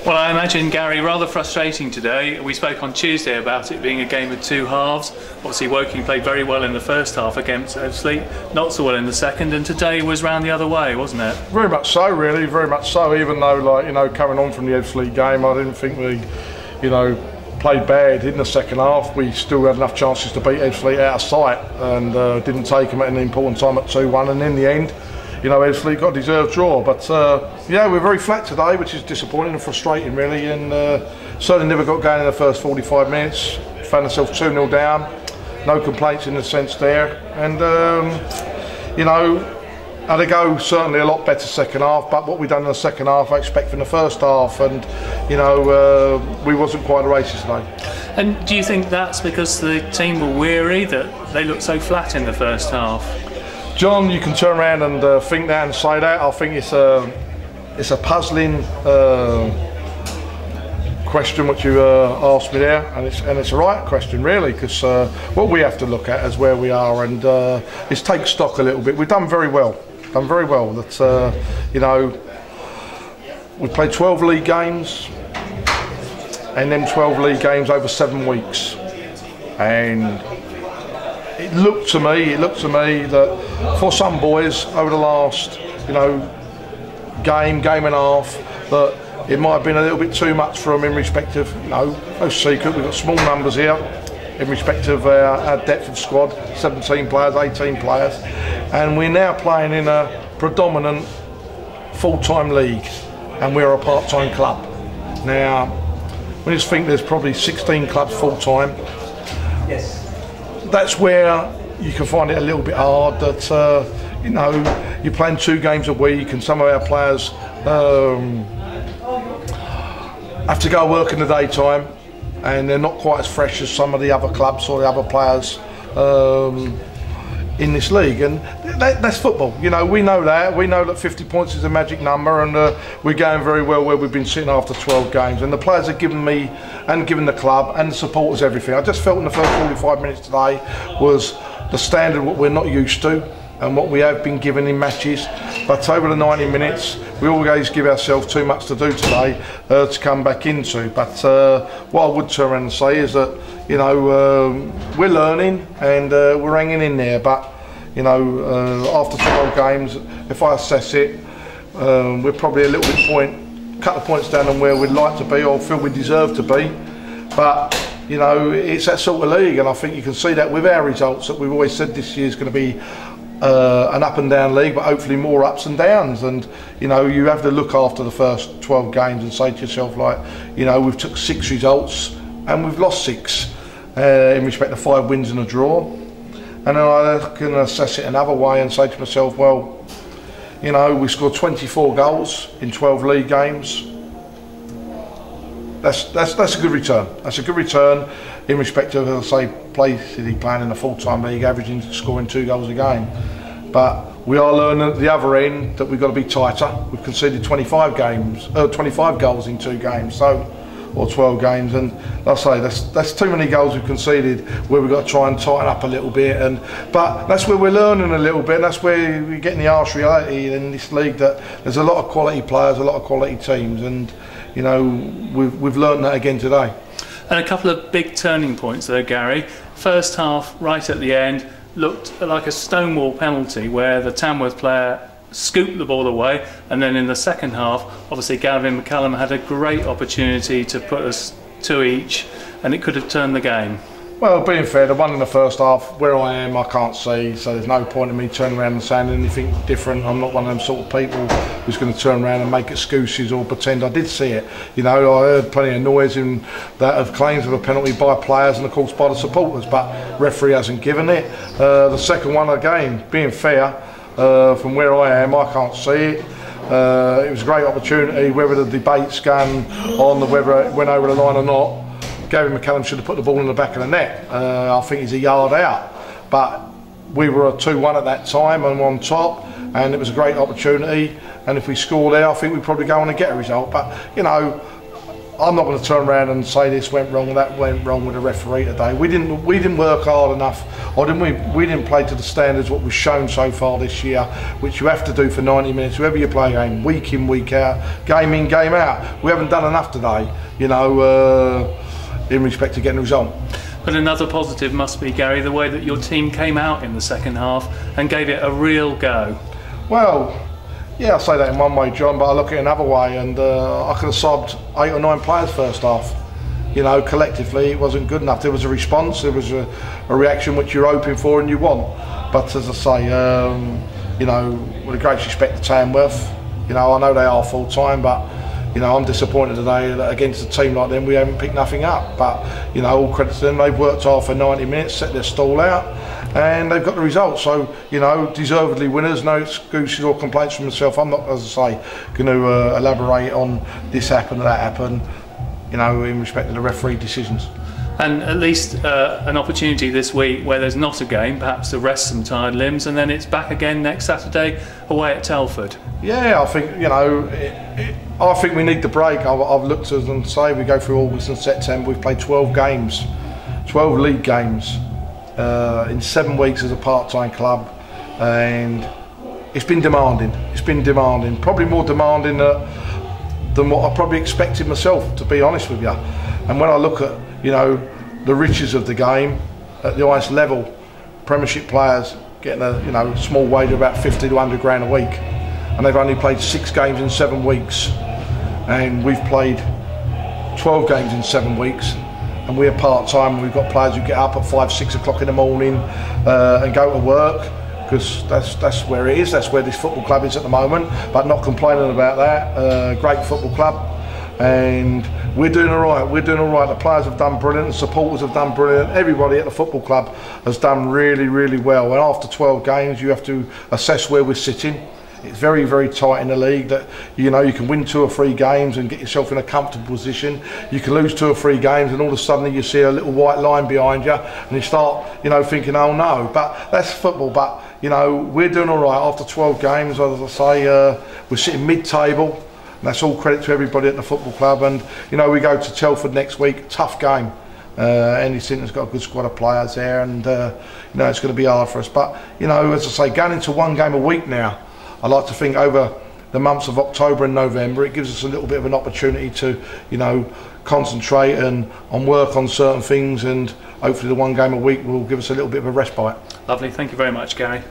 Well, I imagine, Gary, rather frustrating today. We spoke on Tuesday about it being a game of two halves. Obviously, Woking played very well in the first half against Ebbsfleet, not so well in the second, and today was round the other way, wasn't it? Very much so, really, very much so. Even though, like, you know, coming on from the Ebbsfleet game, I didn't think we, you know, played bad in the second half. We still had enough chances to beat Ebbsfleet out of sight, and didn't take them at an important time at 2-1, and in the end, you know, Ebbsfleet got a deserved draw. But yeah, we're very flat today, which is disappointing and frustrating, really, and certainly never got going in the first 45 minutes. Found ourselves 2-0 down. No complaints in the sense there, and you know, had to go certainly a lot better second half. But what we done in the second half, I expect from the first half, and you know, we wasn't quite the races today. And do you think that's because the team were weary that they looked so flat in the first half? John, you can turn around and think that and say that. I think it's a puzzling question what you asked me there, and it's a right question, really, because what we have to look at is where we are, and is take stock a little bit. We've done very well. That you know, we played 12 league games, and then 12 league games over 7 weeks, and it looked to me that for some boys over the last, you know, game and a half, that it might have been a little bit too much for them in respect of, you know, no secret, we've got small numbers here in respect of our depth of squad, 17 players, 18 players, and we're now playing in a predominant full-time league, and we're a part-time club. Now, we just think there's probably 16 clubs full-time. Yes. That's where you can find it a little bit hard that, you know, you're playing 2 games a week, and some of our players have to go work in the daytime, and they're not quite as fresh as some of the other clubs or the other players in this league, and that's football. You know, we know that 50 points is a magic number, and we're going very well where we've been sitting after 12 games, and the players have given me and given the club and the supporters everything. I just felt in the first 45 minutes today was the standard what we're not used to and what we have been given in matches, but over the 90 minutes we always give ourselves too much to do today to come back into. But what I would turn around and say is that, you know, we're learning and we're hanging in there, but you know, after 12 games, if I assess it, we're probably a little bit couple of points down on where we'd like to be or feel we deserve to be. But you know, it's that sort of league, and I think you can see that with our results, that we've always said this year's going to be an up and down league, but hopefully more ups and downs. And you know, you have to look after the first 12 games and say to yourself, like, you know, we've took 6 results and we've lost 6 in respect to 5 wins and a draw. And then I can assess it another way and say to myself, well, you know, we scored 24 goals in 12 league games. That's a good return. That's a good return in respect of, as I say, playing in a full-time league, averaging scoring 2 goals a game. But we are learning at the other end that we've got to be tighter. We've conceded 25 goals in 2 games, so, or 12 games, and like I say, that's too many goals we've conceded, where we've got to try and tighten up a little bit. But that's where we're learning a little bit, and that's where we're getting the harsh reality in this league, that there's a lot of quality players, a lot of quality teams, and you know, we've learned that again today. And a couple of big turning points there, Gary. First half, right at the end, looked like a stonewall penalty where the Tamworth player scooped the ball away, and then in the second half, obviously Gavin McCallum had a great opportunity to put us 2 each, and it could have turned the game. Well, being fair, the one in the first half, where I am, I can't see, so there's no point in me turning around and saying anything different. I'm not one of them sort of people who's going to turn around and make excuses or pretend I did see it. You know, I heard plenty of noise in that of claims of a penalty by players and of course by the supporters, but referee hasn't given it. The second one, again, being fair, from where I am, I can't see it. It was a great opportunity, whether the debate's gone on whether it went over the line or not. Garry McCallum should have put the ball in the back of the net. I think he's a yard out, but we were 2-1 at that time and on top, and it was a great opportunity, and if we score there, I think we'd probably go on and get a result. But you know, I'm not going to turn around and say this went wrong, that went wrong with the referee today. We didn't work hard enough, or we didn't play to the standards what we've shown so far this year, which you have to do for 90 minutes, whoever you play a game, week in, week out, game in, game out. We haven't done enough today, you know, in respect to getting a result. But another positive must be, Gary, the way that your team came out in the second half and gave it a real go. Well, yeah, I say that in one way, John, but I look at it another way, and I could have subbed 8 or 9 players first half. You know, collectively it wasn't good enough. There was a response, there was a reaction which you're hoping for and you want. But as I say, you know, with a great respect to Tamworth, you know, I know they are full time, but you know, I'm disappointed today that against a team like them we haven't picked nothing up. But you know, all credit to them, they've worked hard for 90 minutes, set their stall out, and they've got the result. So you know, deservedly winners. No excuses or complaints from myself. I'm not, as I say, going to elaborate on this happened, that happened, you know, in respect to the referee decisions. And at least an opportunity this week where there's not a game, perhaps to rest some tired limbs, and then it's back again next Saturday away at Telford. Yeah, I think, you know, I think we need the break. I've looked at and say we go through August and September. We've played 12 games, 12 league games in 7 weeks as a part-time club, and it's been demanding. It's been demanding, probably more demanding than what I probably expected myself, to be honest with you. And when I look at, you know, the riches of the game at the highest level, Premiership players getting a, you know, small wage of about 50 to 100 grand a week, and they've only played 6 games in 7 weeks, and we've played 12 games in 7 weeks, and we're part-time, and we've got players who get up at 5, 6 o'clock in the morning and go to work, because that's where it is, that's where this football club is at the moment, but not complaining about that. Great football club, and we're doing all right. We're doing all right. The players have done brilliant, the supporters have done brilliant, everybody at the football club has done really, really well. And after 12 games, you have to assess where we're sitting. It's very, very tight in the league. That, you know, you can win 2 or 3 games and get yourself in a comfortable position. You can lose 2 or 3 games, and all of a sudden you see a little white line behind you, and you start, you know, thinking, oh no. But that's football. But you know, we're doing all right after 12 games. As I say, we're sitting mid-table. And that's all credit to everybody at the football club. And you know, we go to Telford next week. Tough game. Andy Sinton's got a good squad of players there, and you know, it's going to be hard for us. But you know, as I say, going into 1 game a week now, I like to think over the months of October and November, it gives us a little bit of an opportunity to, you know, concentrate and work on certain things, and hopefully the 1 game a week will give us a little bit of a respite. Lovely. Thank you very much, Gary.